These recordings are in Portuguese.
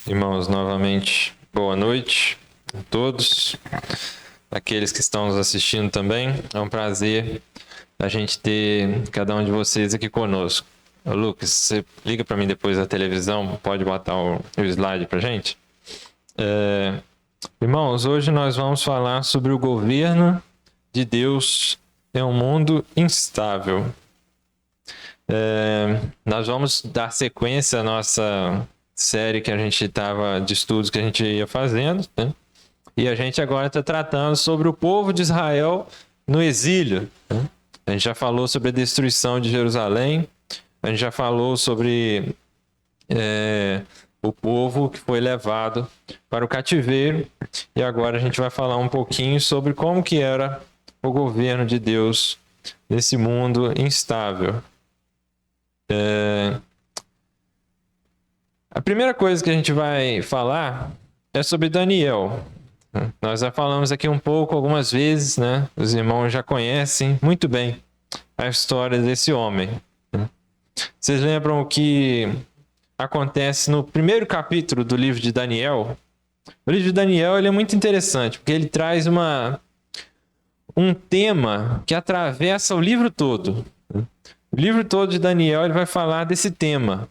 Irmãos, novamente, boa noite a todos, aqueles que estão nos assistindo também. É um prazer a gente ter cada um de vocês aqui conosco. Ô, Lucas, você liga para mim depois da televisão, pode botar o slide para gente? Irmãos, hoje nós vamos falar sobre o governo de Deus em um mundo instável. Nós vamos dar sequência à nossa série que a gente estava de estudos que a gente ia fazendo, né? E a gente agora está tratando sobre o povo de Israel no exílio, né? A gente já falou sobre a destruição de Jerusalém, a gente já falou sobre o povo que foi levado para o cativeiro, e agora a gente vai falar um pouquinho sobre como que era o governo de Deus nesse mundo instável. A primeira coisa que a gente vai falar é sobre Daniel. Nós já falamos aqui um pouco algumas vezes, né? Os irmãos já conhecem muito bem a história desse homem. Vocês lembram o que acontece no primeiro capítulo do livro de Daniel? O livro de Daniel ele é muito interessante, porque ele traz um tema que atravessa o livro todo. O livro todo de Daniel ele vai falar desse tema.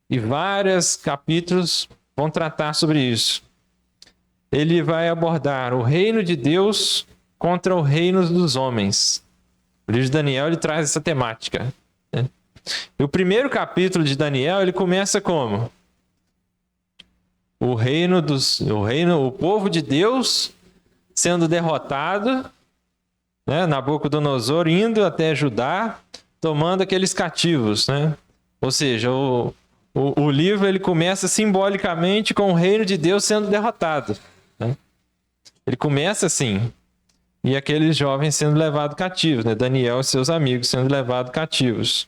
E vários capítulos vão tratar sobre isso. Ele vai abordar o reino de Deus contra o reino dos homens. O livro de Daniel ele traz essa temática, né? E o primeiro capítulo de Daniel ele começa como? O povo de Deus sendo derrotado, né? Nabucodonosor indo até Judá, tomando aqueles cativos, né? Ou seja, o livro ele começa simbolicamente com o reino de Deus sendo derrotado, né? Ele começa assim, e aqueles jovens sendo levados cativos, né? Daniel e seus amigos sendo levados cativos.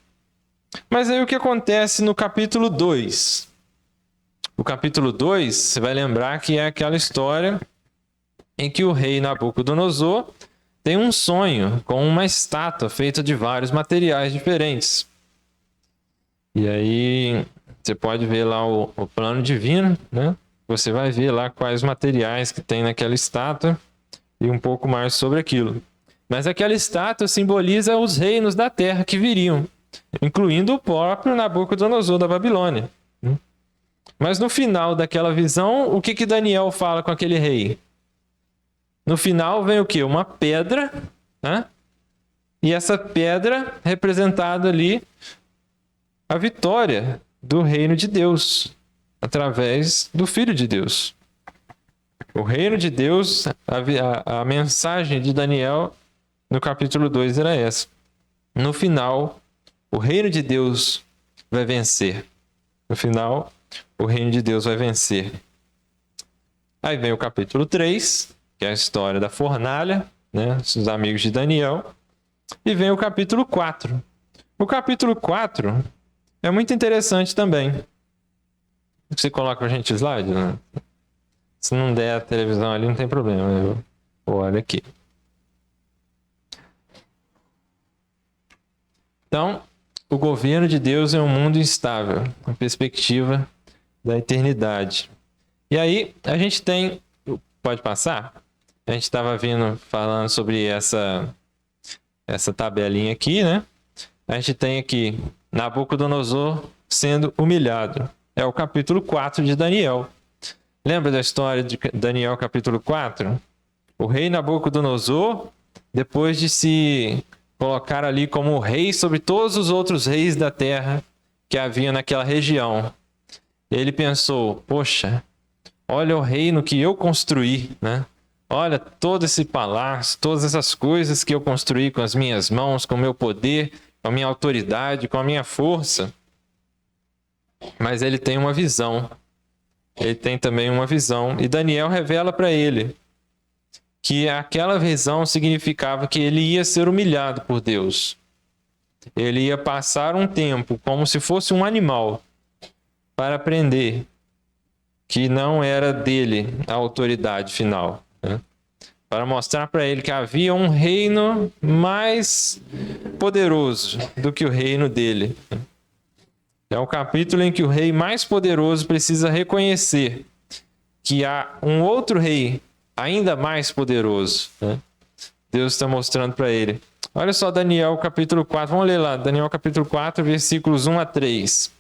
Mas aí o que acontece no capítulo 2? O capítulo 2, você vai lembrar que é aquela história em que o rei Nabucodonosor tem um sonho com uma estátua feita de vários materiais diferentes. E aí você pode ver lá o plano divino, né? Você vai ver lá quais materiais que tem naquela estátua e um pouco mais sobre aquilo. Mas aquela estátua simboliza os reinos da terra que viriam, incluindo o próprio Nabucodonosor da Babilônia. Mas no final daquela visão, o que Daniel fala com aquele rei? No final vem o quê? Uma pedra, né? E essa pedra representada ali a vitória do reino de Deus, através do Filho de Deus. O reino de Deus, a mensagem de Daniel no capítulo 2 era essa. No final, o reino de Deus vai vencer. No final, o reino de Deus vai vencer. Aí vem o capítulo 3, que é a história da fornalha, né? Os amigos de Daniel. E vem o capítulo 4. O capítulo 4 é muito interessante também. Você coloca pra gente o slide, né? Se não der a televisão ali, não tem problema. Olha aqui. Então, o governo de Deus é um mundo instável, a perspectiva da eternidade. E aí, a gente tem... Pode passar? A gente estava falando sobre essa tabelinha aqui, né? A gente tem aqui Nabucodonosor sendo humilhado. É o capítulo 4 de Daniel. Lembra da história de Daniel capítulo 4? O rei Nabucodonosor, depois de se colocar ali como rei sobre todos os outros reis da terra que havia naquela região, ele pensou, poxa, olha o reino que eu construí, né? Olha todo esse palácio, todas essas coisas que eu construí com as minhas mãos, com o meu poder, com a minha autoridade, com a minha força. Mas ele tem uma visão. Ele tem também uma visão. E Daniel revela para ele que aquela visão significava que ele ia ser humilhado por Deus. Ele ia passar um tempo como se fosse um animal para aprender que não era dele a autoridade final, né? Para mostrar para ele que havia um reino mais poderoso do que o reino dele. É um capítulo em que o rei mais poderoso precisa reconhecer que há um outro rei ainda mais poderoso, né? Deus está mostrando para ele. Olha só Daniel capítulo 4, vamos ler lá, Daniel capítulo 4, versículos 1 a 3.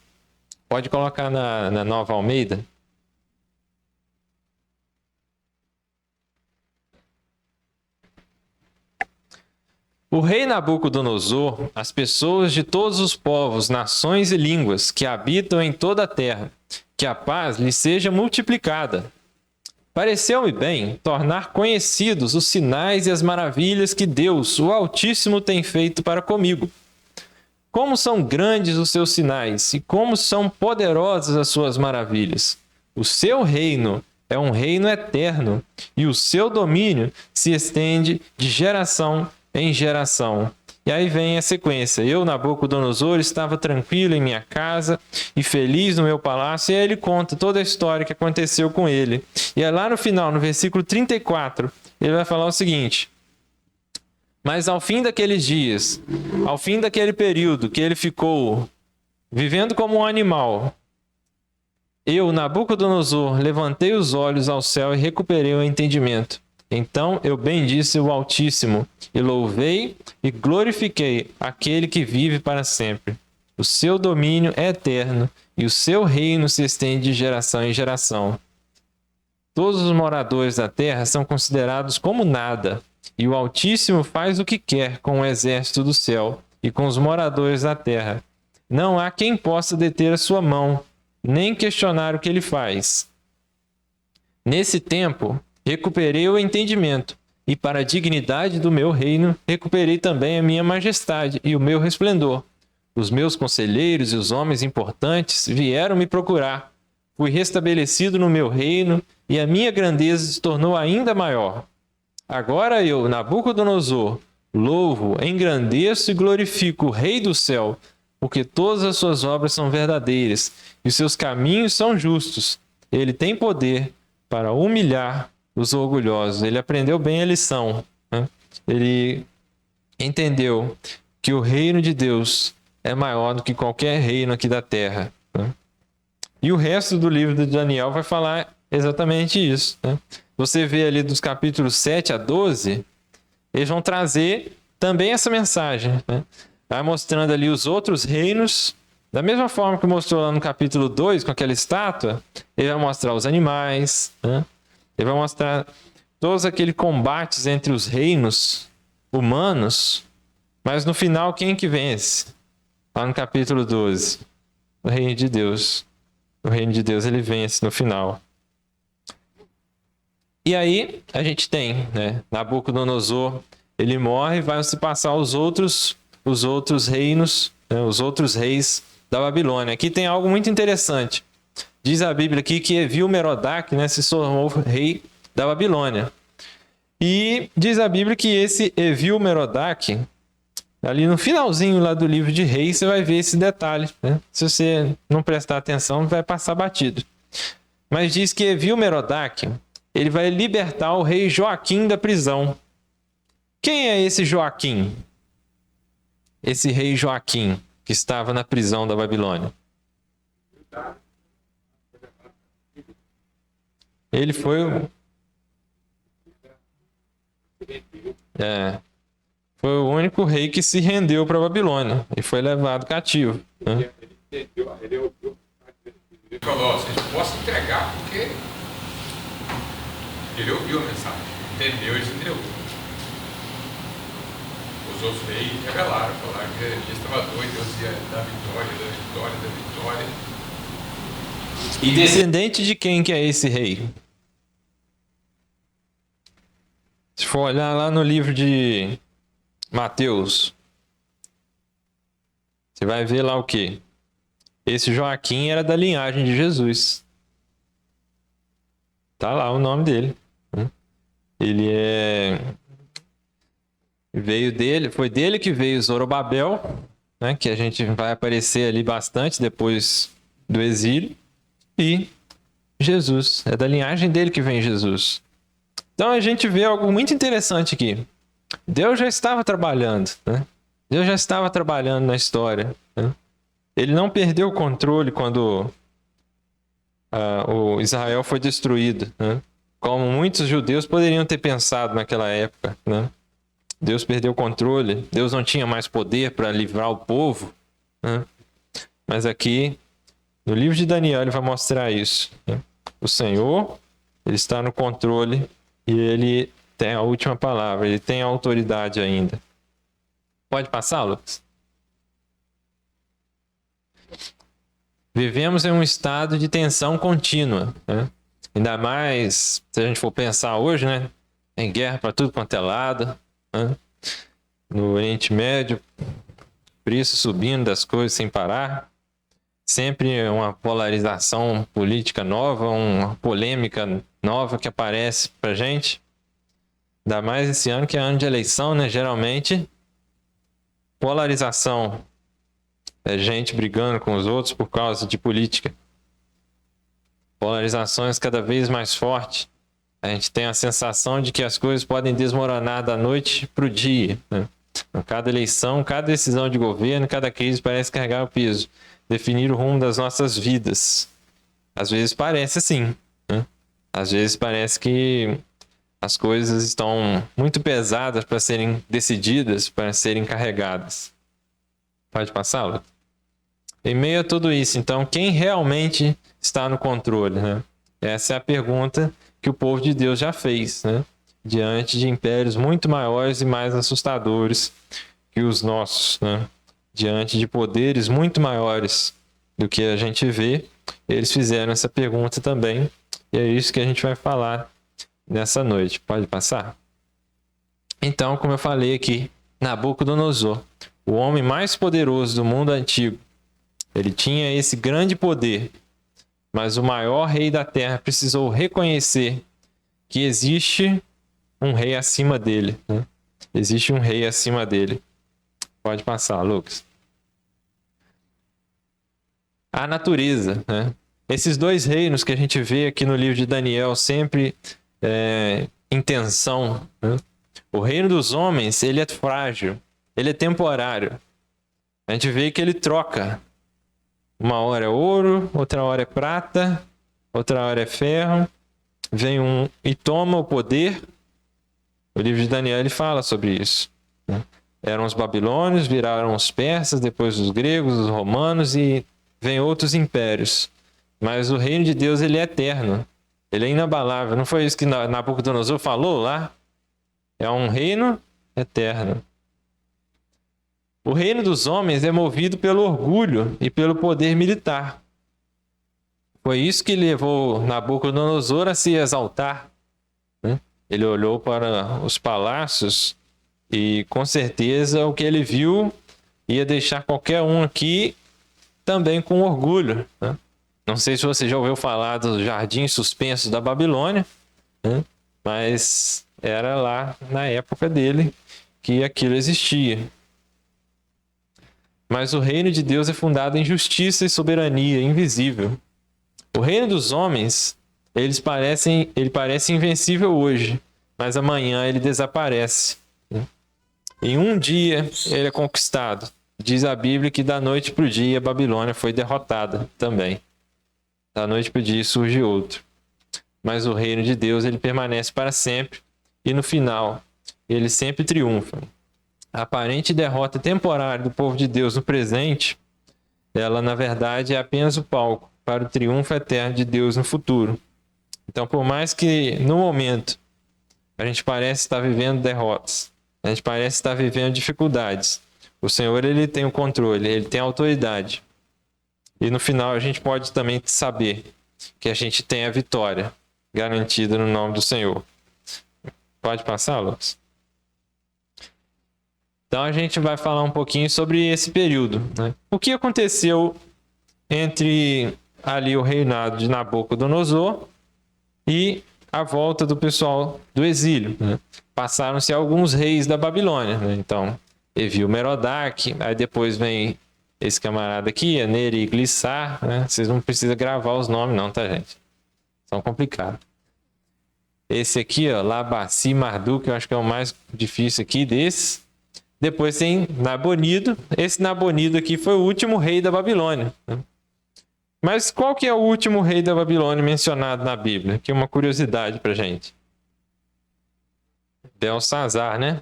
Pode colocar na Nova Almeida. O rei Nabucodonosor, as pessoas de todos os povos, nações e línguas que habitam em toda a terra, que a paz lhe seja multiplicada. Pareceu-me bem tornar conhecidos os sinais e as maravilhas que Deus, o Altíssimo, tem feito para comigo. Como são grandes os seus sinais e como são poderosas as suas maravilhas. O seu reino é um reino eterno e o seu domínio se estende de geração em geração. E aí vem a sequência. Eu, Nabucodonosor, estava tranquilo em minha casa e feliz no meu palácio. E aí ele conta toda a história que aconteceu com ele. E aí lá no final, no versículo 34, ele vai falar o seguinte: mas ao fim daqueles dias, ao fim daquele período que ele ficou vivendo como um animal, eu, Nabucodonosor, levantei os olhos ao céu e recuperei o entendimento. Então eu bendisse o Altíssimo e louvei e glorifiquei aquele que vive para sempre. O seu domínio é eterno e o seu reino se estende de geração em geração. Todos os moradores da terra são considerados como nada, e o Altíssimo faz o que quer com o exército do céu e com os moradores da terra. Não há quem possa deter a sua mão, nem questionar o que ele faz. Nesse tempo, recuperei o entendimento, e para a dignidade do meu reino, recuperei também a minha majestade e o meu resplendor. Os meus conselheiros e os homens importantes vieram me procurar. Fui restabelecido no meu reino, e a minha grandeza se tornou ainda maior. Agora eu, Nabucodonosor, louvo, engrandeço e glorifico o Rei do céu, porque todas as suas obras são verdadeiras, e os seus caminhos são justos. Ele tem poder para humilhar os orgulhosos. Ele aprendeu bem a lição, né? Ele entendeu que o reino de Deus é maior do que qualquer reino aqui da terra, né? E o resto do livro de Daniel vai falar exatamente isso, né? Você vê ali dos capítulos 7 a 12, eles vão trazer também essa mensagem, né? Vai mostrando ali os outros reinos, da mesma forma que mostrou lá no capítulo 2, com aquela estátua, ele vai mostrar os animais, né? Ele vai mostrar todos aqueles combates entre os reinos humanos, mas no final quem que vence? Lá no capítulo 12, o reino de Deus. O reino de Deus ele vence no final. E aí a gente tem, né, Nabucodonosor, ele morre e vai se passar os outros reinos, né, os outros reis da Babilônia. Aqui tem algo muito interessante. Diz a Bíblia aqui que Evil-Merodach, né, se tornou rei da Babilônia. E diz a Bíblia que esse Evil-Merodach, ali no finalzinho lá do livro de Reis, você vai ver esse detalhe, né? Se você não prestar atenção, vai passar batido. Mas diz que Evil-Merodach, ele vai libertar o rei Joaquim da prisão. Quem é esse Joaquim? Esse rei Joaquim, que estava na prisão da Babilônia. Ele foi foi o único rei que se rendeu para a Babilônia e foi levado cativo, né? Ele falou: vocês posso entregar porque ele ouviu a mensagem, entendeu e se entregou. Os outros reis revelaram, falaram que ele estava doido, Deus ia dar vitória, da vitória. E descendente de quem que é esse rei? Se for olhar lá no livro de Mateus, você vai ver lá o quê? Esse Joaquim era da linhagem de Jesus. Tá lá o nome dele. Ele veio dele, foi dele que veio Zorobabel, né, que a gente vai aparecer ali bastante depois do exílio, e Jesus. É da linhagem dele que vem Jesus. Então a gente vê algo muito interessante aqui. Deus já estava trabalhando, né? Deus já estava trabalhando na história, né? ele não perdeu o controle quando o Israel foi destruído, né? Como muitos judeus poderiam ter pensado naquela época, né? Deus perdeu o controle, Deus não tinha mais poder para livrar o povo, né? Mas aqui, no livro de Daniel, ele vai mostrar isso, né? O Senhor, ele está no controle e ele tem a última palavra, ele tem a autoridade ainda. Pode passar, Lucas? Vivemos em um estado de tensão contínua, né? Ainda mais se a gente for pensar hoje, né? Tem guerra para tudo quanto é lado, né? No Oriente Médio, preço subindo das coisas sem parar. Sempre uma polarização política nova, uma polêmica nova que aparece para gente. Ainda mais esse ano que é ano de eleição, né? Geralmente, polarização é gente brigando com os outros por causa de política. Polarizações cada vez mais fortes. A gente tem a sensação de que as coisas podem desmoronar da noite para o dia, né? Cada eleição, cada decisão de governo, cada crise parece carregar o peso, definir o rumo das nossas vidas. Às vezes parece assim, né? Às vezes parece que as coisas estão muito pesadas para serem decididas, para serem carregadas. Pode passar, Lu? Em meio a tudo isso, então, quem realmente está no controle, né? Essa é a pergunta que o povo de Deus já fez, né? Diante de impérios muito maiores e mais assustadores que os nossos, né? Diante de poderes muito maiores do que a gente vê, eles fizeram essa pergunta também, e é isso que a gente vai falar nessa noite. Pode passar? Então, como eu falei aqui, Nabucodonosor, o homem mais poderoso do mundo antigo, ele tinha esse grande poder, mas o maior rei da terra precisou reconhecer que existe um rei acima dele, né? Existe um rei acima dele. Pode passar, Lucas. A natureza, né? Esses dois reinos que a gente vê aqui no livro de Daniel sempre em tensão, né? O reino dos homens, ele é frágil, ele é temporário. A gente vê que ele troca. Uma hora é ouro, outra hora é prata, outra hora é ferro. Vem um e toma o poder. O livro de Daniel ele fala sobre isso, né? Eram os babilônios, viraram os persas, depois os gregos, os romanos e vem outros impérios. Mas o reino de Deus ele é eterno, ele é inabalável. Não foi isso que Nabucodonosor falou lá? É um reino eterno. O reino dos homens é movido pelo orgulho e pelo poder militar. Foi isso que levou Nabucodonosor a se exaltar, né? Ele olhou para os palácios e, com certeza, o que ele viu ia deixar qualquer um aqui também com orgulho, né? Não sei se você já ouviu falar dos jardins suspensos da Babilônia, né? Mas era lá na época dele que aquilo existia. Mas o reino de Deus é fundado em justiça e soberania invisível. O reino dos homens, ele parece invencível hoje, mas amanhã ele desaparece, né? Em um dia ele é conquistado. Diz a Bíblia que da noite para o dia a Babilônia foi derrotada também. Da noite para o dia surge outro. Mas o reino de Deus ele permanece para sempre e no final ele sempre triunfa. A aparente derrota temporária do povo de Deus no presente, ela na verdade é apenas o palco para o triunfo eterno de Deus no futuro. Então, por mais que no momento a gente parece estar vivendo derrotas, a gente parece estar vivendo dificuldades, o Senhor ele tem o controle, ele tem a autoridade. E no final a gente pode também saber que a gente tem a vitória garantida no nome do Senhor. Pode passar, Lucas? Então a gente vai falar um pouquinho sobre esse período, né? O que aconteceu entre ali o reinado de Nabucodonosor e a volta do pessoal do exílio, né? Passaram-se alguns reis da Babilônia, né? Então, Evil-Merodach, aí depois vem esse camarada aqui, Neriglissar, né? Vocês não precisam gravar os nomes não, tá, gente? São complicados. Esse aqui, ó, Labaci Marduk, eu acho que é o mais difícil aqui desses. Depois tem Nabonido. Esse Nabonido aqui foi o último rei da Babilônia. Mas qual que é o último rei da Babilônia mencionado na Bíblia? Aqui é uma curiosidade pra gente. Belsazar, né?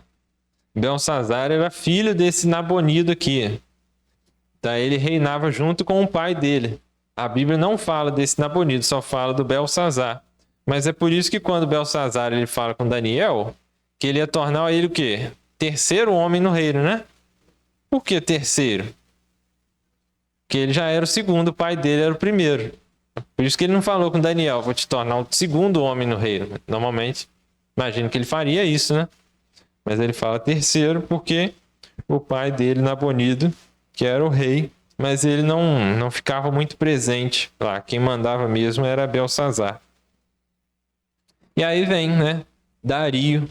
Belsazar era filho desse Nabonido aqui. Daí ele reinava junto com o pai dele. A Bíblia não fala desse Nabonido, só fala do Belsazar. Mas é por isso que quando Belsazar ele fala com Daniel, que ele ia tornar ele o quê? Terceiro homem no reino, né? Por que terceiro? Porque ele já era o segundo, o pai dele era o primeiro. Por isso que ele não falou com Daniel, vou te tornar o segundo homem no reino. Normalmente, imagino que ele faria isso, né? Mas ele fala terceiro porque o pai dele, Nabonido, que era o rei, mas ele não ficava muito presente lá. Quem mandava mesmo era Belsazar. E aí vem, né? Dario,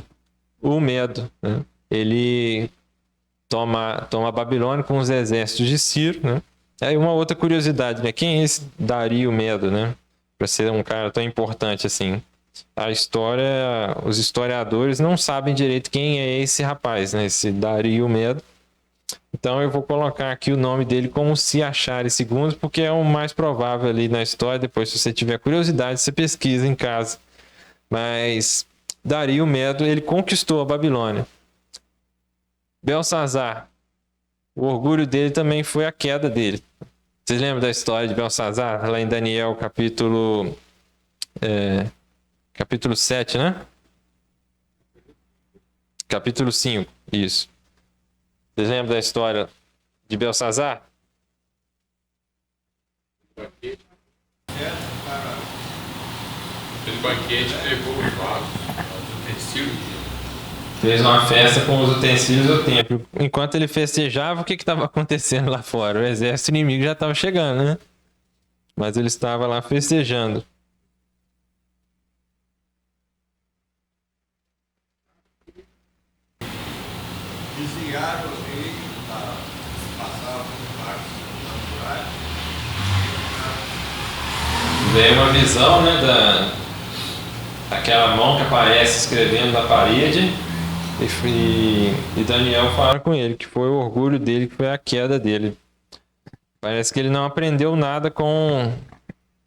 o Medo, né? Ele toma a Babilônia com os exércitos de Ciro, né? Aí uma outra curiosidade, né? Quem é esse Dario Medo, né? Para ser um cara tão importante assim. A história, os historiadores não sabem direito quem é esse rapaz, né? Esse Dario Medo. Então eu vou colocar aqui o nome dele como se acharem segundos, porque é o mais provável ali na história. Depois, se você tiver curiosidade, você pesquisa em casa. Mas Dario Medo, ele conquistou a Babilônia. Belsazar, o orgulho dele também foi a queda dele. Vocês lembram da história de Belsazar? Lá em Daniel, capítulo 7, né? Capítulo 5, isso. Vocês lembram da história de Belsazar? Aquele banquete levou os vasos, os utensílios. Fez uma festa com os utensílios do templo. Enquanto ele festejava, o que estava acontecendo lá fora? O exército inimigo já estava chegando, né? Mas ele estava lá festejando. Desviaram o rei, passavam por baixo da muralha. Veio uma visão, né, daquela mão que aparece escrevendo na parede. E Daniel fala com ele que foi o orgulho dele, que foi a queda dele. Parece que ele não aprendeu nada com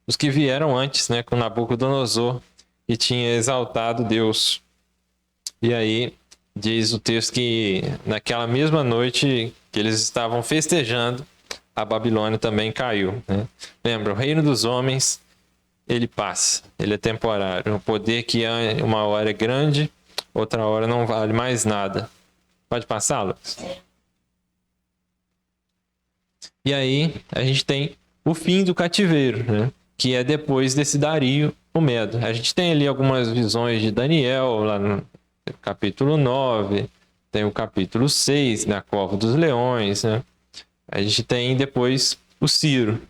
os que vieram antes, né, com Nabucodonosor, que tinha exaltado Deus. E aí diz o texto que naquela mesma noite que eles estavam festejando, a Babilônia também caiu, né? Lembra, o reino dos homens, ele passa, ele é temporário. O poder que uma hora é grande, outra hora não vale mais nada. Pode passar, Lucas? E aí a gente tem o fim do cativeiro, né? Que é depois desse Dario, o Medo. A gente tem ali algumas visões de Daniel, lá no capítulo 9, tem o capítulo 6, na Cova dos Leões, né? A gente tem depois o Ciro.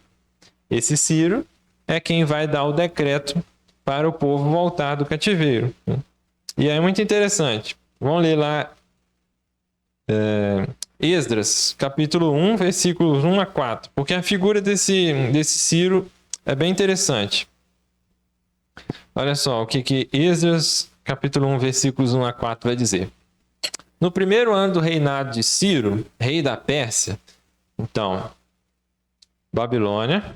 Esse Ciro é quem vai dar o decreto para o povo voltar do cativeiro, né? E é muito interessante. Vamos ler lá Esdras, capítulo 1, versículos 1 a 4. Porque a figura desse Ciro é bem interessante. Olha só o que Esdras, capítulo 1, versículos 1 a 4 vai dizer. No primeiro ano do reinado de Ciro, rei da Pérsia, então, Babilônia,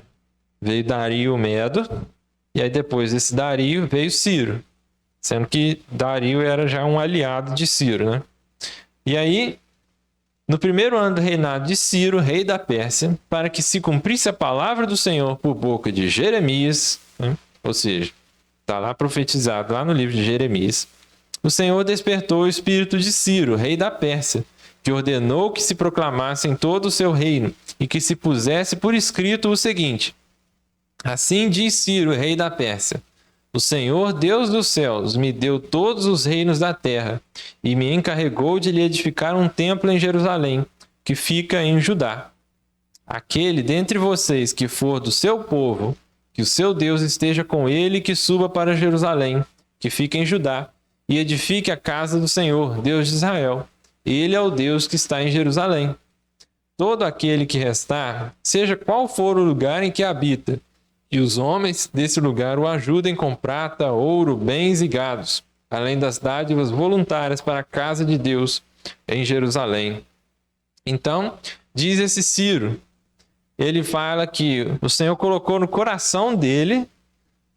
veio Dario Medo, e aí depois desse Dario veio Ciro, sendo que Dario era já um aliado de Ciro, né? E aí, no primeiro ano do reinado de Ciro, rei da Pérsia, para que se cumprisse a palavra do Senhor por boca de Jeremias, né? Ou seja, está lá profetizado, lá no livro de Jeremias, o Senhor despertou o espírito de Ciro, rei da Pérsia, que ordenou que se proclamasse em todo o seu reino e que se pusesse por escrito o seguinte: assim diz Ciro, rei da Pérsia: o Senhor, Deus dos céus, me deu todos os reinos da terra e me encarregou de lhe edificar um templo em Jerusalém, que fica em Judá. Aquele dentre vocês que for do seu povo, que o seu Deus esteja com ele e que suba para Jerusalém, que fica em Judá, e edifique a casa do Senhor, Deus de Israel. Ele é o Deus que está em Jerusalém. Todo aquele que restar, seja qual for o lugar em que habita, e os homens desse lugar o ajudem com prata, ouro, bens e gados, além das dádivas voluntárias para a casa de Deus, em Jerusalém. Então, diz esse Ciro, ele fala que o Senhor colocou no coração dele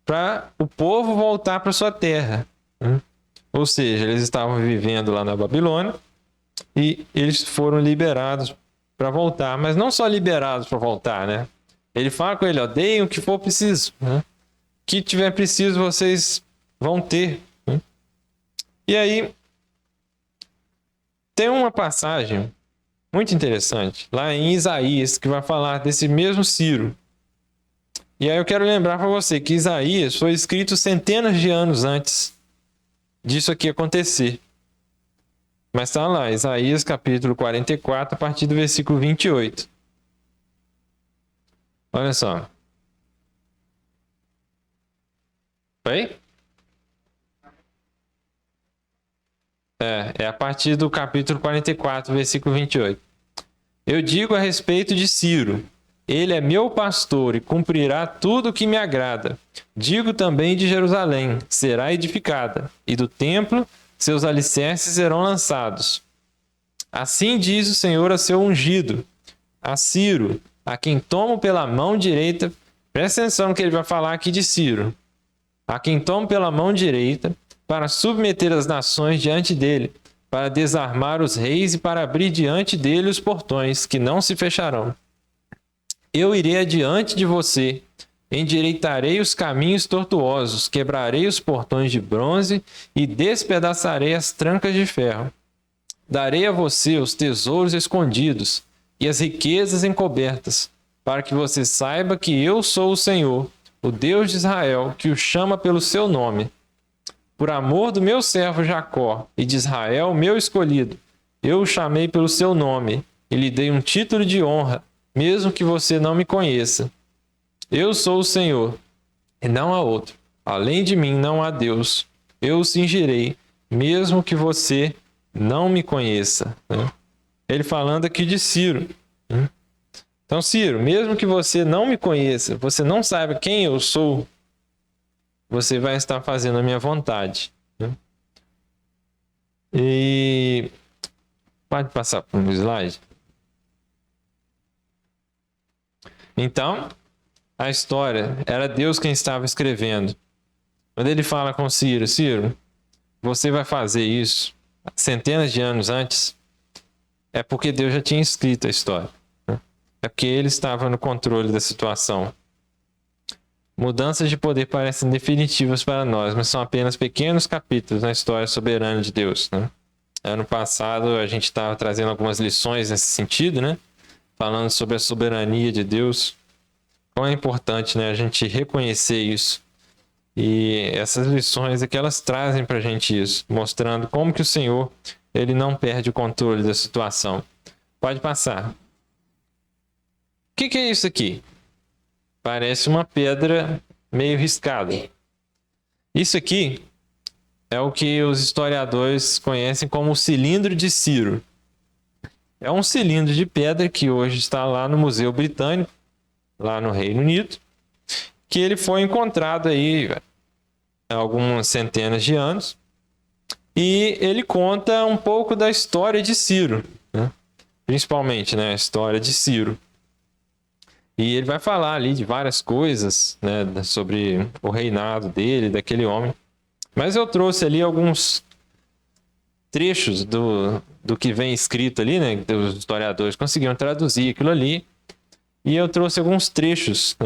para o povo voltar para sua terra. Ou seja, eles estavam vivendo lá na Babilônia e eles foram liberados para voltar, mas não só liberados para voltar, né? Ele fala com ele, ó, deem o que for preciso, né? O que tiver preciso vocês vão ter. Né? E aí, tem uma passagem muito interessante lá em Isaías que vai falar desse mesmo Ciro. E aí eu quero lembrar para você que Isaías foi escrito centenas de anos antes disso aqui acontecer. Mas está lá, Isaías capítulo 44, a partir do versículo 28. Olha só. Oi? É a partir do capítulo 44, versículo 28. Eu digo a respeito de Ciro, ele é meu pastor e cumprirá tudo o que me agrada. Digo também de Jerusalém, será edificada, e do templo seus alicerces serão lançados. Assim diz o Senhor a seu ungido, a Ciro, a quem tomo pela mão direita. Presta atenção no que ele vai falar aqui de Ciro. A quem tomo pela mão direita, para submeter as nações diante dele, para desarmar os reis e para abrir diante dele os portões, que não se fecharão. Eu irei adiante de você, endireitarei os caminhos tortuosos, quebrarei os portões de bronze e despedaçarei as trancas de ferro. Darei a você os tesouros escondidos e as riquezas encobertas, para que você saiba que eu sou o Senhor, o Deus de Israel, que o chama pelo seu nome. Por amor do meu servo Jacó e de Israel, meu escolhido, eu o chamei pelo seu nome e lhe dei um título de honra, mesmo que você não me conheça. Eu sou o Senhor, e não há outro. Além de mim não há Deus. Eu o cingirei, mesmo que você não me conheça. Ele falando aqui de Ciro. Então, Ciro, mesmo que você não me conheça, você não saiba quem eu sou, você vai estar fazendo a minha vontade. E pode passar para o slide. Então, a história era Deus quem estava escrevendo. Quando ele fala com Ciro, Ciro, você vai fazer isso centenas de anos antes, é porque Deus já tinha escrito a história. É porque ele estava no controle da situação. Mudanças de poder parecem definitivas para nós, mas são apenas pequenos capítulos na história soberana de Deus. Ano passado a gente estava trazendo algumas lições nesse sentido, falando sobre a soberania de Deus. Como é importante, a gente reconhecer isso. E essas lições é que elas trazem para a gente isso, mostrando como que o Senhor ele não perde o controle da situação. Pode passar. O que é isso aqui? Parece uma pedra meio riscada. Isso aqui é o que os historiadores conhecem como o cilindro de Ciro. É um cilindro de pedra que hoje está lá no Museu Britânico, lá no Reino Unido, que ele foi encontrado aí há algumas centenas de anos. E ele conta um pouco da história de Ciro, principalmente a história de Ciro. E ele vai falar ali de várias coisas, sobre o reinado dele, daquele homem. Mas eu trouxe ali alguns trechos do que vem escrito ali, os historiadores conseguiram traduzir aquilo ali. E eu trouxe alguns trechos,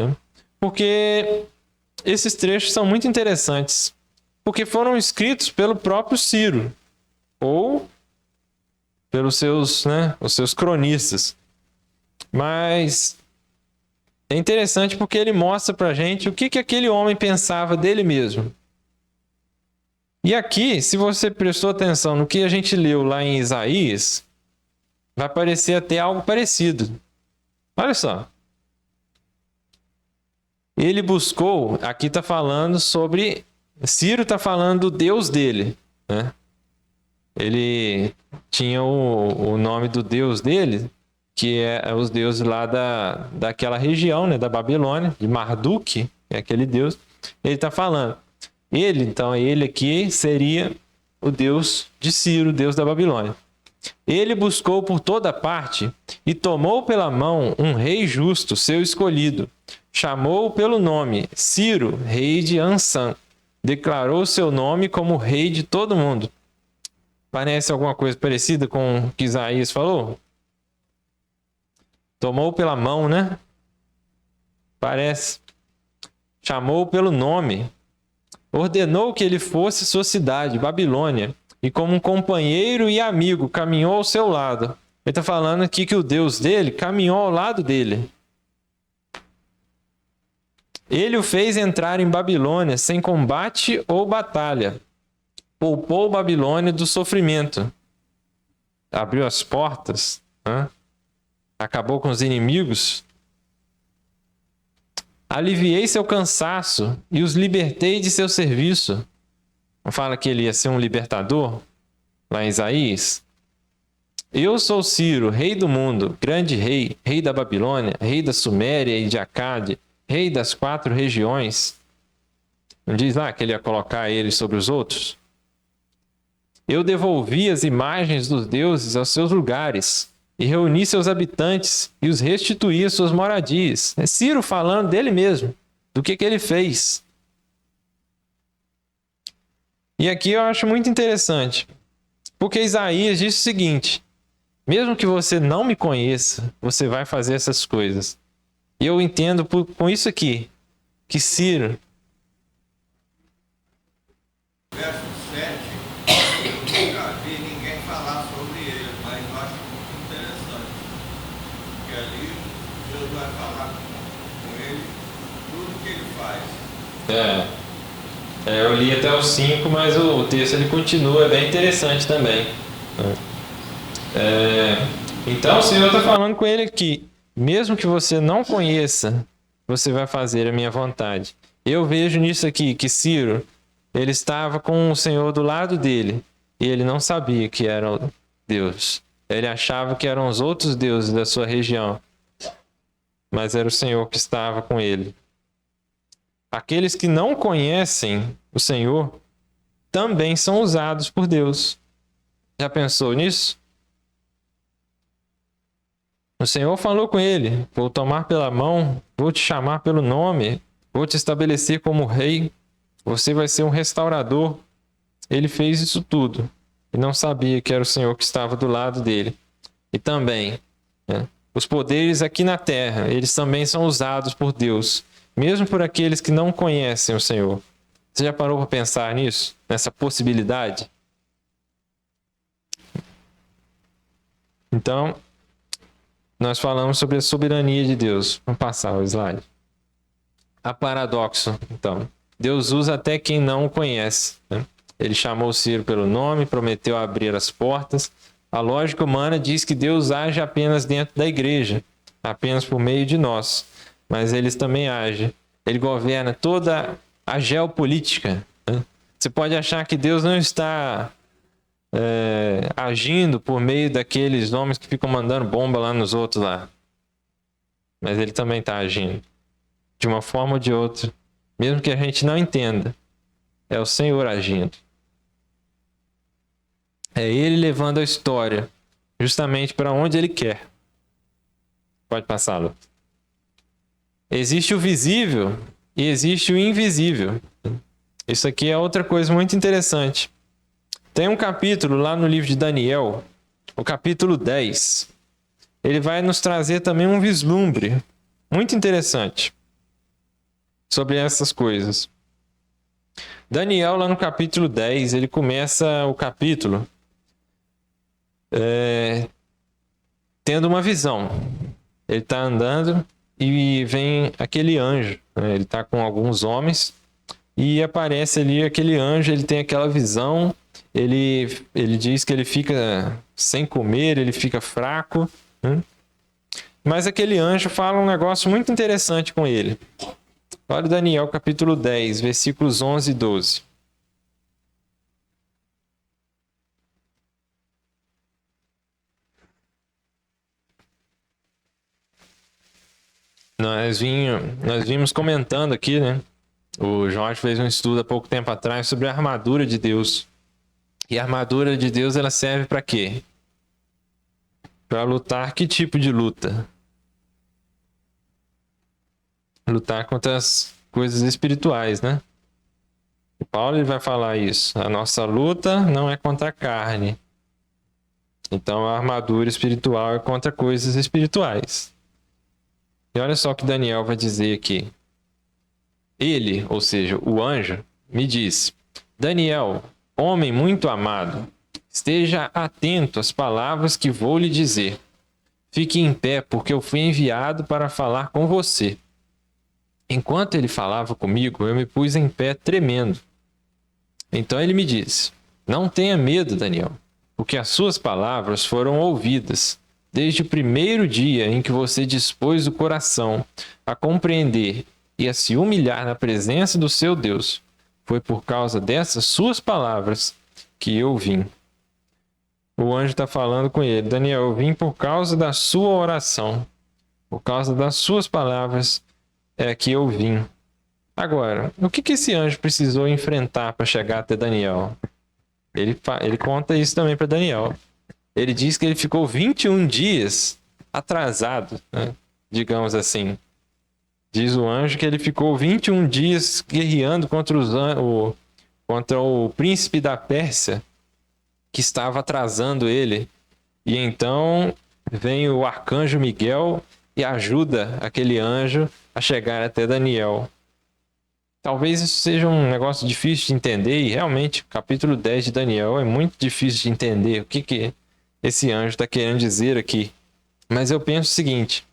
porque esses trechos são muito interessantes, porque foram escritos pelo próprio Ciro, ou pelos os seus cronistas. Mas é interessante porque ele mostra pra gente o que aquele homem pensava dele mesmo. E aqui, se você prestou atenção no que a gente leu lá em Isaías, vai parecer até algo parecido. Olha só. Ele buscou, aqui está falando sobre, Ciro está falando do Deus dele. Ele tinha o nome do Deus dele, que é os deuses lá daquela região, da Babilônia, de Marduk, é aquele deus. Ele está falando. Ele aqui seria o Deus de Ciro, o Deus da Babilônia. Ele buscou por toda parte e tomou pela mão um rei justo, seu escolhido. Chamou-o pelo nome, Ciro, rei de Ansã. Declarou seu nome como rei de todo mundo. Parece alguma coisa parecida com o que Isaías falou? Tomou pela mão, né? Parece. Chamou-o pelo nome. Ordenou que ele fosse sua cidade, Babilônia, e como um companheiro e amigo caminhou ao seu lado. Ele está falando aqui que o Deus dele caminhou ao lado dele. Ele o fez entrar em Babilônia sem combate ou batalha. Poupou Babilônia do sofrimento. Abriu as portas. Acabou com os inimigos. Aliviei seu cansaço e os libertei de seu serviço. Não fala que ele ia ser um libertador? Lá em Isaías. Eu sou Ciro, rei do mundo, grande rei, rei da Babilônia, rei da Suméria e de Acade, rei das 4 regiões. Não diz lá que ele ia colocar ele sobre os outros? Eu devolvi as imagens dos deuses aos seus lugares e reuni seus habitantes e os restituí às suas moradias. É Ciro falando dele mesmo, do que ele fez. E aqui eu acho muito interessante, porque Isaías diz o seguinte: mesmo que você não me conheça, você vai fazer essas coisas. E eu entendo com isso aqui, que Ciro... Verso 7, eu nunca vi ninguém falar sobre ele, mas eu acho muito interessante. Porque ali Deus vai falar com ele tudo que ele faz. Eu li até o 5, mas o texto ele continua, é bem interessante também. Então o Senhor está falando com ele aqui: mesmo que você não conheça, você vai fazer a minha vontade. Eu vejo nisso aqui que Ciro, ele estava com o Senhor do lado dele e ele não sabia que era Deus. Ele achava que eram os outros deuses da sua região, mas era o Senhor que estava com ele. Aqueles que não conhecem o Senhor também são usados por Deus. Já pensou nisso? O Senhor falou com ele: vou tomar pela mão, vou te chamar pelo nome, vou te estabelecer como rei, você vai ser um restaurador. Ele fez isso tudo e não sabia que era o Senhor que estava do lado dele. E também, os poderes aqui na terra, eles também são usados por Deus, mesmo por aqueles que não conhecem o Senhor. Você já parou para pensar nisso? Nessa possibilidade? Então, nós falamos sobre a soberania de Deus. Vamos passar o slide. Há paradoxo, então. Deus usa até quem não o conhece. Ele chamou Ciro pelo nome, prometeu abrir as portas. A lógica humana diz que Deus age apenas dentro da igreja, apenas por meio de nós. Mas ele também age. Ele governa toda a geopolítica. Você pode achar que Deus não está agindo por meio daqueles homens que ficam mandando bomba lá nos outros lá. Mas ele também está agindo. De uma forma ou de outra. Mesmo que a gente não entenda. É o Senhor agindo. É Ele levando a história justamente para onde Ele quer. Pode passar, Lu. Existe o visível e existe o invisível. Isso aqui é outra coisa muito interessante. Tem um capítulo lá no livro de Daniel, o capítulo 10. Ele vai nos trazer também um vislumbre muito interessante sobre essas coisas. Daniel, lá no capítulo 10, ele começa o capítulo tendo uma visão. Ele está andando e vem aquele anjo, ele está com alguns homens e aparece ali aquele anjo, ele tem aquela visão, ele diz que ele fica sem comer, ele fica fraco, mas aquele anjo fala um negócio muito interessante com ele. Olha Daniel capítulo 10, versículos 11 e 12. Nós vimos comentando aqui, né? O Jorge fez um estudo há pouco tempo atrás sobre a armadura de Deus. E a armadura de Deus, ela serve para quê? Para lutar, que tipo de luta? Lutar contra as coisas espirituais, né? O Paulo ele vai falar isso. A nossa luta não é contra a carne. Então a armadura espiritual é contra coisas espirituais. E olha só o que Daniel vai dizer aqui. Ele, ou seja, o anjo, me disse: Daniel, homem muito amado, esteja atento às palavras que vou lhe dizer. Fique em pé, porque eu fui enviado para falar com você. Enquanto ele falava comigo, eu me pus em pé tremendo. Então ele me disse: Não tenha medo, Daniel, porque as suas palavras foram ouvidas desde o primeiro dia em que você dispôs o coração a compreender e a se humilhar na presença do seu Deus. Foi por causa dessas suas palavras que eu vim. O anjo está falando com ele: Daniel, eu vim por causa da sua oração, por causa das suas palavras é que eu vim. Agora, o que esse anjo precisou enfrentar para chegar até Daniel? Ele conta isso também para Daniel. Ele diz que ele ficou 21 dias atrasado, né? Digamos assim. Diz o anjo que ele ficou 21 dias guerreando contra o príncipe da Pérsia, que estava atrasando ele. E então vem o arcanjo Miguel e ajuda aquele anjo a chegar até Daniel. Talvez isso seja um negócio difícil de entender, e realmente o capítulo 10 de Daniel é muito difícil de entender o que esse anjo está querendo dizer aqui. Mas eu penso o seguinte: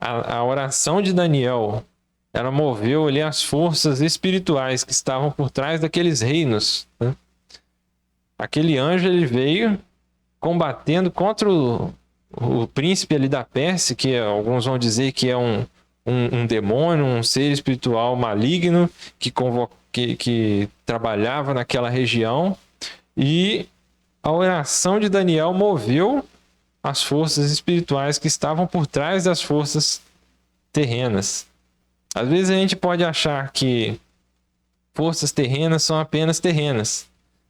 a oração de Daniel, ela moveu ali as forças espirituais que estavam por trás daqueles reinos, né? Aquele anjo ele veio combatendo contra o príncipe ali da Pérsia, que alguns vão dizer que é um demônio, um ser espiritual maligno que trabalhava naquela região. E a oração de Daniel moveu as forças espirituais que estavam por trás das forças terrenas. Às vezes a gente pode achar que forças terrenas são apenas terrenas,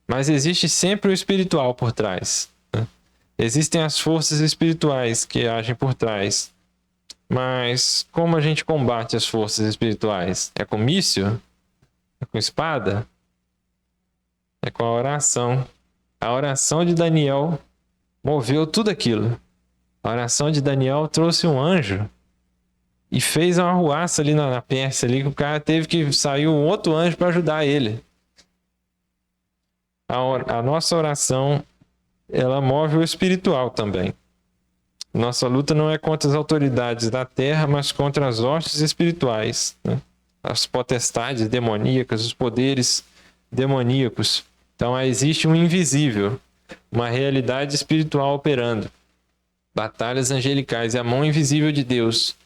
mas existe sempre o espiritual por trás, né? Existem as forças espirituais que agem por trás. Mas como a gente combate as forças espirituais? É com míssil? É com espada? É com a oração. A oração de Daniel moveu tudo aquilo. A oração de Daniel trouxe um anjo e fez uma arruaça ali na Pérsia, ali, que o cara teve que sair um outro anjo para ajudar ele. A nossa oração, ela move o espiritual também. Nossa luta não é contra as autoridades da terra, mas contra as hostes espirituais, né? As potestades demoníacas, os poderes demoníacos. Então existe um invisível, uma realidade espiritual operando. Batalhas angelicais e a mão invisível de Deus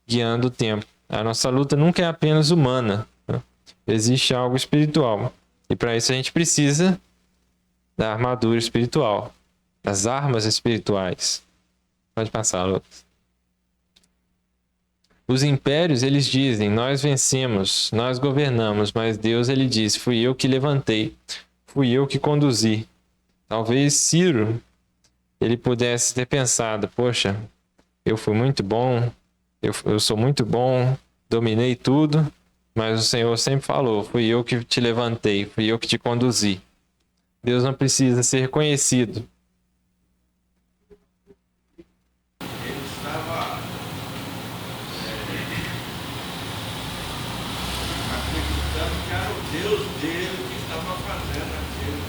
guiando o tempo. A nossa luta nunca é apenas humana, né? Existe algo espiritual. E para isso a gente precisa da armadura espiritual, das armas espirituais. Pode passar, Lucas. Os impérios, eles dizem: nós vencemos, nós governamos, mas Deus, ele diz: fui eu que levantei, fui eu que conduzi. Talvez Ciro, ele pudesse ter pensado: poxa, eu fui muito bom, eu sou muito bom, dominei tudo, mas o Senhor sempre falou: fui eu que te levantei, fui eu que te conduzi. Deus não precisa ser reconhecido. Ele estava acreditando que era o Deus dele que estava fazendo aquilo.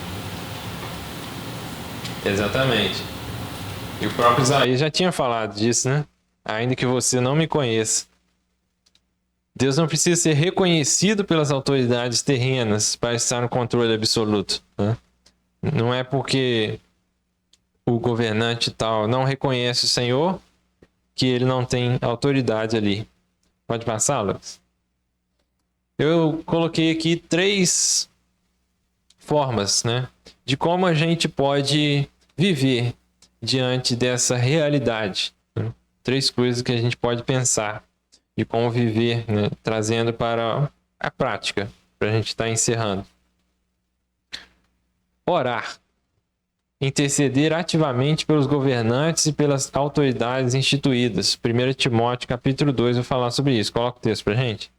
Exatamente. E o próprio Isaías já tinha falado disso, né? Ainda que você não me conheça. Deus não precisa ser reconhecido pelas autoridades terrenas para estar no controle absoluto, né? Não é porque o governante tal não reconhece o Senhor que ele não tem autoridade ali. Pode passar, Lucas? Eu coloquei aqui 3 formas, né, de como a gente pode viver diante dessa realidade, né? 3 coisas que a gente pode pensar de como viver, né, trazendo para a prática, para a gente estar encerrando. Orar. interceder ativamente pelos governantes e pelas autoridades instituídas. 1 Timóteo, capítulo 2, vai falar sobre isso. Coloca o texto pra gente.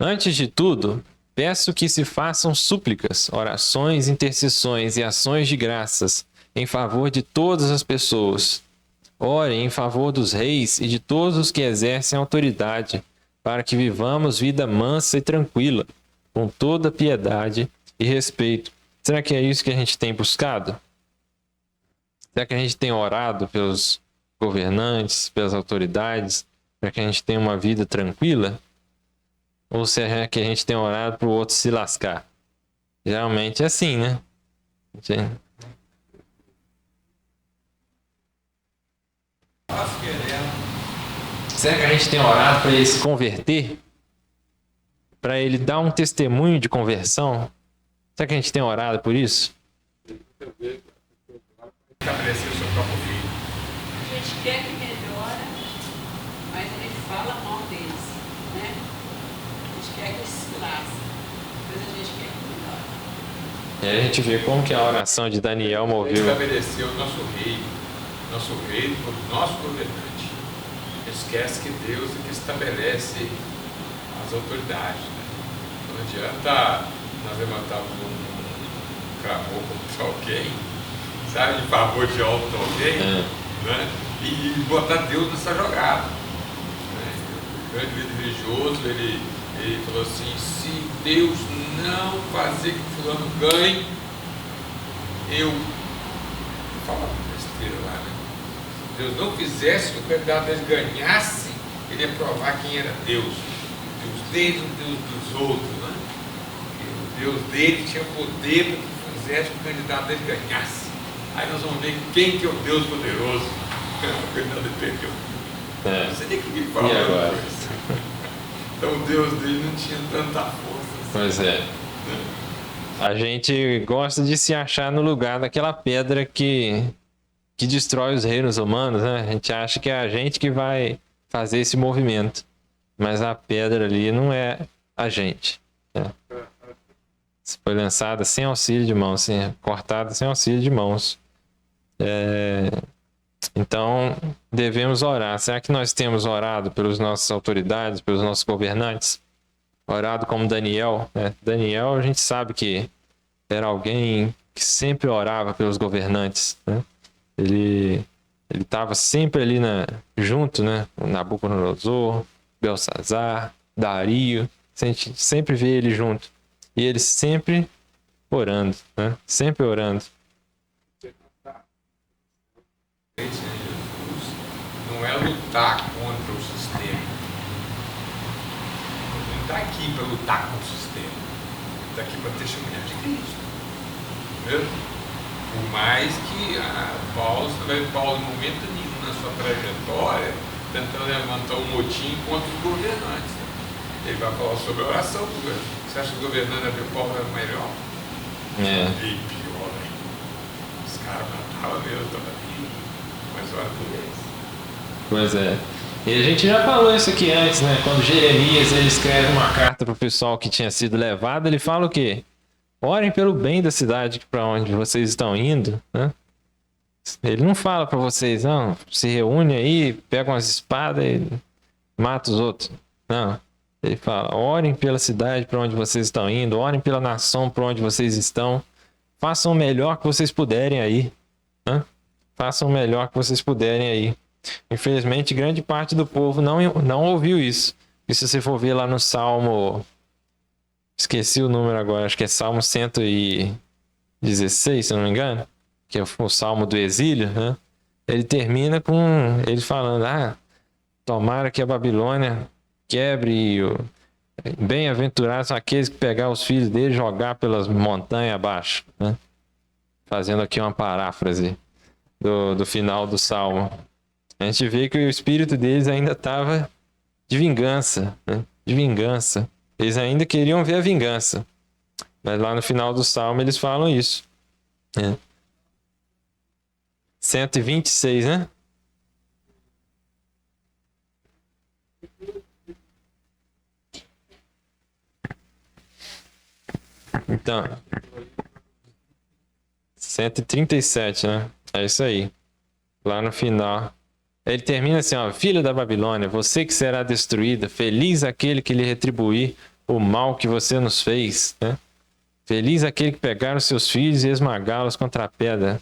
Antes de tudo, peço que se façam súplicas, orações, intercessões e ações de graças em favor de todas as pessoas. Orem em favor dos reis e de todos os que exercem autoridade, para que vivamos vida mansa e tranquila, com toda piedade e respeito. Será que é isso que a gente tem buscado? Será que a gente tem orado pelos governantes, pelas autoridades, para que a gente tenha uma vida tranquila? Ou será que a gente tem orado para o outro se lascar? Geralmente é assim, né? Nós queremos. Será que a gente tem orado para ele se converter? Para ele dar um testemunho de conversão? Será que a gente tem orado por isso? Estabelecer o seu próprio filho. A gente quer que melhore, mas a gente fala mal deles, né? A gente quer que eles se lasquem, mas a gente quer que melhore. E aí a gente vê como que a oração de Daniel moveu. Estabeleceu o nosso rei por nosso governante. Esquece que Deus é que estabelece as autoridades. Né? Não adianta nós levantarmos um clamor contra alguém, sabe, em favor de alguém, né? E botar Deus nessa jogada. Né? O grande líder religioso, ele falou assim: se Deus não fazer que fulano ganhe, eu falo besteira lá, né? Se Deus não fizesse que o candidato dele ganhasse, ele ia provar quem era Deus. O Deus dele, o Deus dos outros, né? E o Deus dele tinha poder para que fizesse que o candidato dele ganhasse. Aí nós vamos ver quem que é o Deus poderoso. O candidato dele perdeu. Não sei nem o que ele fala. E agora? Então o Deus dele não tinha tanta força. Pois é. A gente gosta de se achar no lugar daquela pedra que destrói os reinos humanos, né? A gente acha que é a gente que vai fazer esse movimento. Mas a pedra ali não é a gente. Né? Foi lançada sem auxílio de mãos, cortada sem auxílio de mãos. Então, devemos orar. Será que nós temos orado pelas nossas autoridades, pelos nossos governantes? Orado como Daniel. Né? Daniel, a gente sabe que era alguém que sempre orava pelos governantes. Né? Ele estava sempre ali junto, né? Nabucodonosor, Belsazar, Dario. A gente sempre vê ele junto. E ele sempre orando, né? Sempre orando. Jesus não é lutar contra o sistema. Ele não está aqui para lutar contra o sistema. Ele está aqui para testemunhar de Cristo. Entendeu? Por mais que Paulo em momento nenhum na sua trajetória tentando levantar um motim contra os governantes. Ele vai falar sobre a oração do governante. Você acha que o governante de Paulo era melhor? E pior ainda. Os caras matavam mesmo, estava aqui, mas ora por eles. Pois é. E a gente já falou isso aqui antes, né? Quando Jeremias ele escreve uma carta para o pessoal que tinha sido levado, ele fala o quê? Orem pelo bem da cidade para onde vocês estão indo, né? Ele não fala para vocês, não, se reúne aí, pega umas espadas e mata os outros. Não. Ele fala, orem pela cidade para onde vocês estão indo, orem pela nação para onde vocês estão, façam o melhor que vocês puderem aí, né? Façam o melhor que vocês puderem aí. Infelizmente, grande parte do povo não ouviu isso. E se você for ver lá no Salmo, esqueci o número agora, acho que é Salmo 116, se eu não me engano, que é o Salmo do exílio, né? Ele termina com ele falando, tomara que a Babilônia quebre, bem-aventurados são aqueles que pegar os filhos dele e jogar pelas montanhas abaixo, né? Fazendo aqui uma paráfrase do final do Salmo. A gente vê que o espírito deles ainda estava de vingança, né? De vingança. Eles ainda queriam ver a vingança. Mas lá no final do Salmo eles falam isso. 126, né? Então, 137, né? É isso aí. Lá no final. Ele termina assim, ó. Filha da Babilônia, você que será destruída, feliz aquele que lhe retribuir o mal que você nos fez, né? Feliz aquele que pegar os seus filhos e esmagá-los contra a pedra.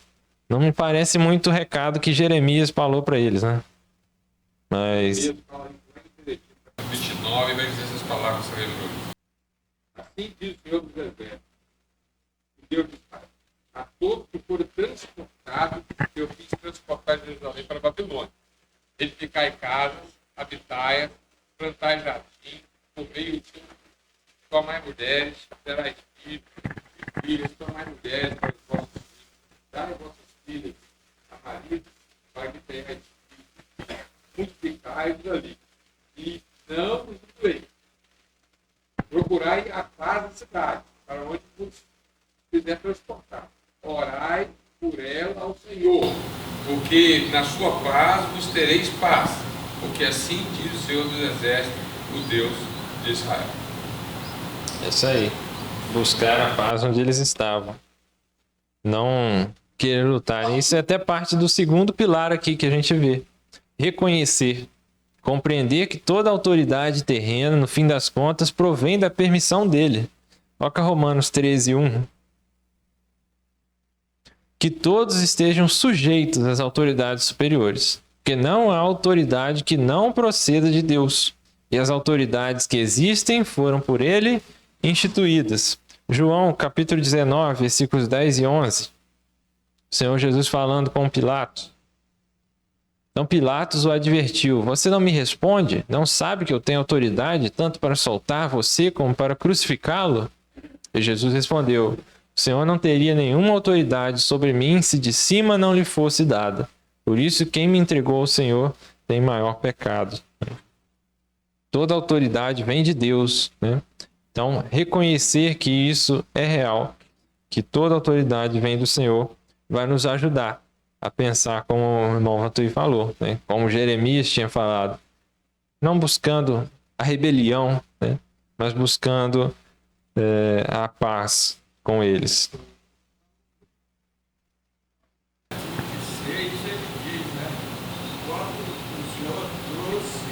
Não me parece muito o recado que Jeremias falou para eles, né? Mas... 29 vai dizer essas palavras que você lembrou. Assim diz o Senhor dos Exércitos, o Deus de Israel, a todos que forem transportados, eu fiz transportar de Jerusalém para a Babilônia. Edificai casas, habitai-as, plantai jardim, comei o seu, tomai mulheres, terais filhos e filhas, tomai mulheres para os vossos filhos, dar as vossas filhas a marido, para que tenhais filhos, multiplicai-vos ali, e não vos doeis. Procurai a paz da cidade, para onde vos quiser transportar. Orai por ela ao Senhor, porque na sua paz vos tereis paz, porque assim diz o Senhor dos Exércitos, o Deus de Israel. É isso aí. Buscar a paz onde eles estavam. Não querer lutar. Isso é até parte do segundo pilar aqui que a gente vê. Reconhecer. Compreender que toda autoridade terrena, no fim das contas, provém da permissão dele. Olha Romanos 13, 1. Que todos estejam sujeitos às autoridades superiores. Porque não há autoridade que não proceda de Deus. E as autoridades que existem foram por ele instituídas. João, capítulo 19, versículos 10 e 11. O Senhor Jesus falando com Pilatos. Então Pilatos o advertiu: você não me responde? Não sabe que eu tenho autoridade tanto para soltar você como para crucificá-lo? E Jesus respondeu: o Senhor não teria nenhuma autoridade sobre mim se de cima não lhe fosse dada. Por isso quem me entregou ao Senhor tem maior pecado. Toda autoridade vem de Deus, né? Então, reconhecer que isso é real, que toda autoridade vem do Senhor, vai nos ajudar a pensar como o irmão Ratui falou, né? Como Jeremias tinha falado. Não buscando a rebelião, né? Mas buscando a paz com eles. 6 ele diz, né? Quando o Senhor trouxe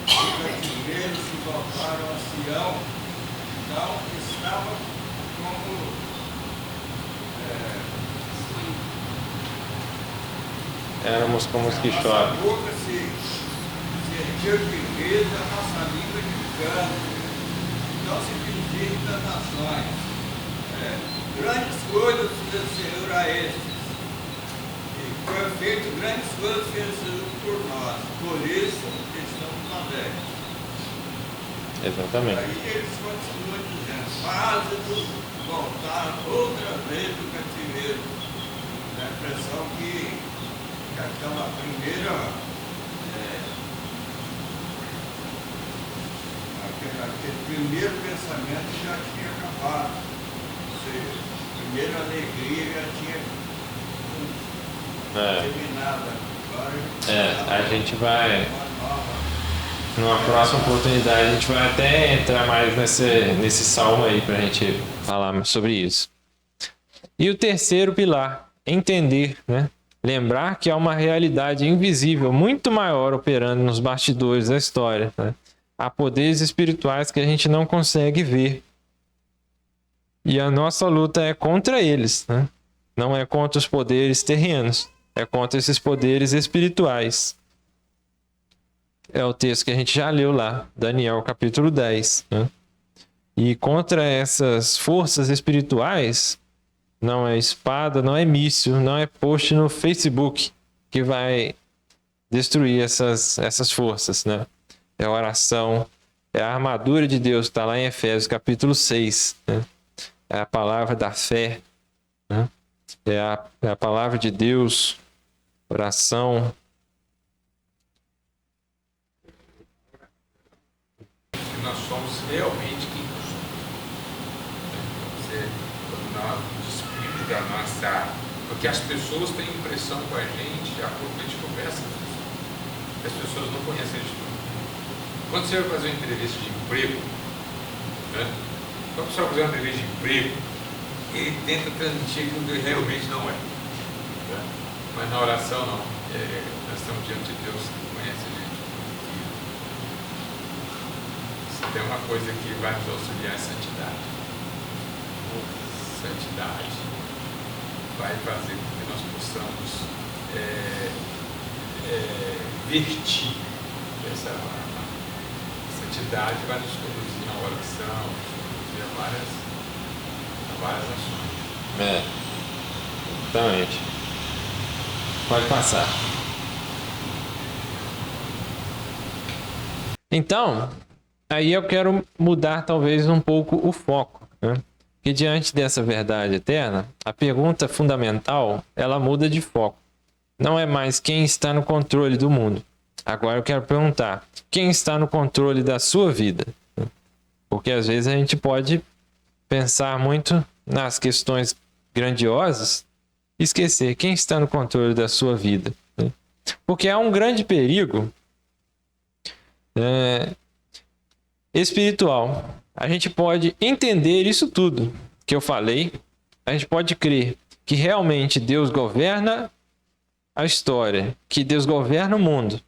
os cativeiros que voltaram a Sião, então estava como Éramos como os que a nossa choram. boca se encheu de riqueza, a nossa língua de canto. Então se pedir das nações. Grandes coisas fez o Senhor a estes. E foi feito grandes coisas fez o Senhor por nós. Por isso estamos alegres. Exatamente. Aí eles continuam dizendo: faze-nos voltar outra vez do cativeiro. Dá a impressão que aquela primeira, aquele primeiro pensamento já tinha acabado. Ou seja, a primeira alegria já tinha terminado. Agora A gente vai, uma nova. numa próxima oportunidade, a gente vai até entrar mais nesse salmo aí para a gente falar sobre isso. E o terceiro pilar, entender, né? Lembrar que há uma realidade invisível muito maior operando nos bastidores da história, né? Há poderes espirituais que a gente não consegue ver. E a nossa luta é contra eles, né? Não é contra os poderes terrenos, é contra esses poderes espirituais. É o texto que a gente já leu lá, Daniel capítulo 10, né? E contra essas forças espirituais, não é espada, não é míssil, não é post no Facebook que vai destruir essas forças, né? É a oração, é a armadura de Deus, está lá em Efésios capítulo 6, né? É a palavra da fé, né? É a palavra de Deus, oração. Que nós somos realmente quem nós somos. Quando nós nos despimos da nossa... Porque as pessoas têm impressão com a gente, já pouco a gente conversa com as pessoas não conhecem a gente. Quando você vai fazer uma entrevista de emprego, né, Quando o pessoal está usando a igreja de emprego, ele tenta transmitir aquilo que ele realmente não é. Né? Mas na oração, não. Nós estamos diante de Deus que conhece a gente. Se tem uma coisa que vai nos auxiliar é santidade. Santidade vai fazer com que nós possamos vertir essa arma. Santidade vai nos conduzir a oração, nos conduzir a várias ações. Exatamente. Pode passar. Então, aí eu quero mudar talvez um pouco o foco, né? Porque diante dessa verdade eterna, a pergunta fundamental, ela muda de foco. Não é mais quem está no controle do mundo. Agora eu quero perguntar, quem está no controle da sua vida? Porque às vezes a gente pode pensar muito nas questões grandiosas e esquecer quem está no controle da sua vida. Porque há um grande perigo espiritual. A gente pode entender isso tudo que eu falei. A gente pode crer que realmente Deus governa a história, que Deus governa o mundo,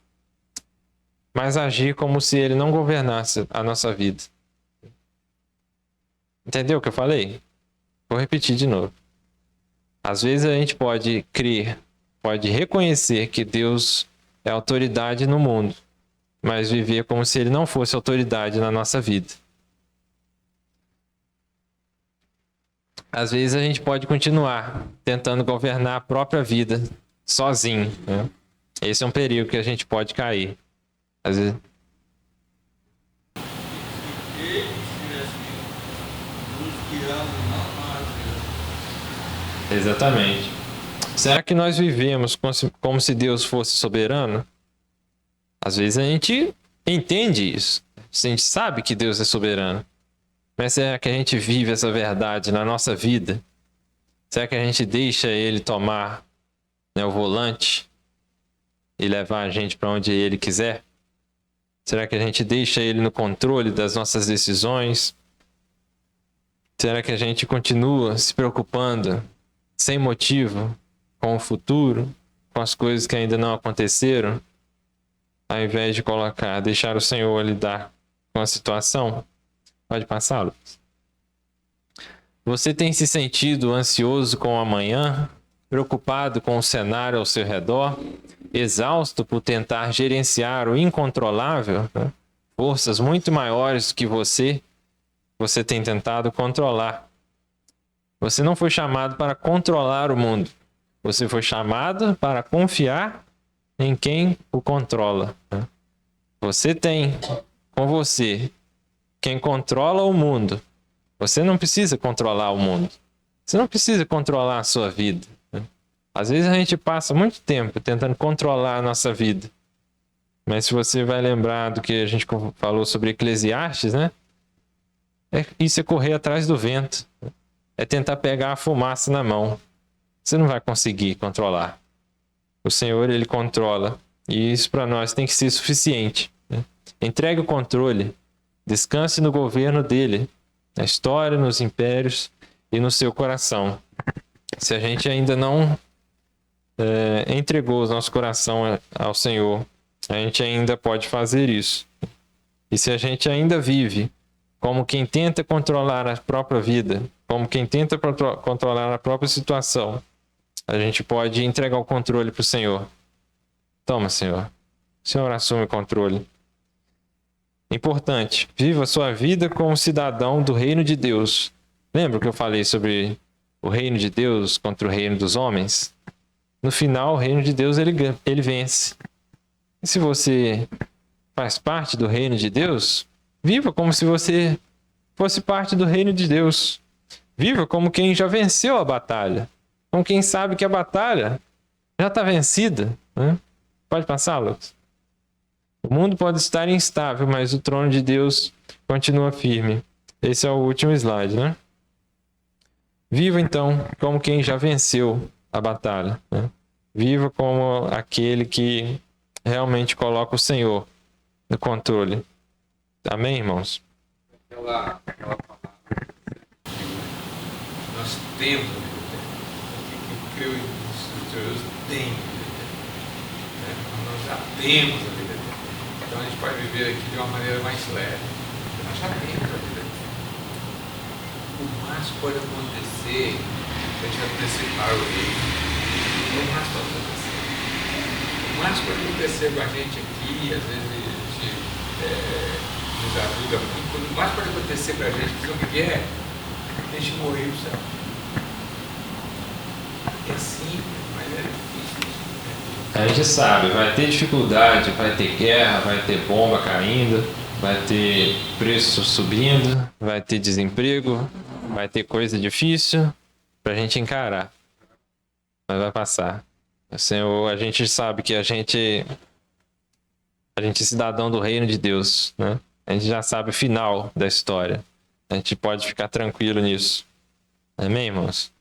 mas agir como se Ele não governasse a nossa vida. Entendeu o que eu falei? Vou repetir de novo. Às vezes a gente pode crer, pode reconhecer que Deus é autoridade no mundo, mas viver como se Ele não fosse autoridade na nossa vida. Às vezes a gente pode continuar tentando governar a própria vida sozinho, né? Esse é um perigo que a gente pode cair. Às vezes... Ele estivesse nos guiando, não nós. Exatamente. Será que nós vivemos como se Deus fosse soberano? Às vezes a gente entende isso. A gente sabe que Deus é soberano. Mas será que a gente vive essa verdade na nossa vida? Será que a gente deixa Ele tomar, né, o volante e levar a gente para onde Ele quiser? Será que a gente deixa Ele no controle das nossas decisões? Será que a gente continua se preocupando sem motivo com o futuro, com as coisas que ainda não aconteceram, ao invés de deixar o Senhor lidar com a situação? Pode passar, Lucas. Você tem se sentido ansioso com o amanhã, preocupado com o cenário ao seu redor, exausto por tentar gerenciar o incontrolável, né? Forças muito maiores que você tem tentado controlar. Você não foi chamado para controlar o mundo. Você foi chamado para confiar em quem o controla, né? Você tem com você quem controla o mundo. Você não precisa controlar o mundo. Você não precisa controlar a sua vida, né? Às vezes a gente passa muito tempo tentando controlar a nossa vida. Mas se você vai lembrar do que a gente falou sobre Eclesiastes, né? Isso é correr atrás do vento. É tentar pegar a fumaça na mão. Você não vai conseguir controlar. O Senhor, Ele controla. E isso para nós tem que ser suficiente, né? Entregue o controle. Descanse no governo dele, na história, nos impérios e no seu coração. Se a gente ainda não entregou o nosso coração ao Senhor, a gente ainda pode fazer isso. E se a gente ainda vive como quem tenta controlar a própria vida, como quem tenta controlar a própria situação, a gente pode entregar o controle para o Senhor. Toma, Senhor. O Senhor assume o controle. Importante, viva a sua vida como cidadão do reino de Deus. Lembra que eu falei sobre o reino de Deus contra o reino dos homens? No final, o reino de Deus ele vence. E se você faz parte do reino de Deus, viva como se você fosse parte do reino de Deus. Viva como quem já venceu a batalha. Como quem sabe que a batalha já está vencida, né? Pode passar, Lucas? O mundo pode estar instável, mas o trono de Deus continua firme. Esse é o último slide, né? Viva então como quem já venceu a batalha, né? Viva como aquele que realmente coloca o Senhor no controle. Amém, irmãos? Aquela palavra temos a vida eterna. Quem creu em Jesus tem vida eterna. Né? Nós já temos a vida eterna. Então a gente pode viver aqui de uma maneira mais leve. Nós já temos a vida eterna. O mais pode acontecer é a gente antecipar o rei. O mais pode acontecer. O mais pode acontecer com a gente aqui, às vezes a gente nos ajuda muito. O mais pode acontecer com a gente, que o que é? A gente morrer no céu. É simples, mas é difícil. A gente sabe, vai ter dificuldade, vai ter guerra, vai ter bomba caindo, vai ter preço subindo, vai ter desemprego, vai ter coisa difícil pra gente encarar. Mas vai passar. Assim, a gente sabe que a gente é cidadão do reino de Deus, né? A gente já sabe o final da história. A gente pode ficar tranquilo nisso. Amém, irmãos?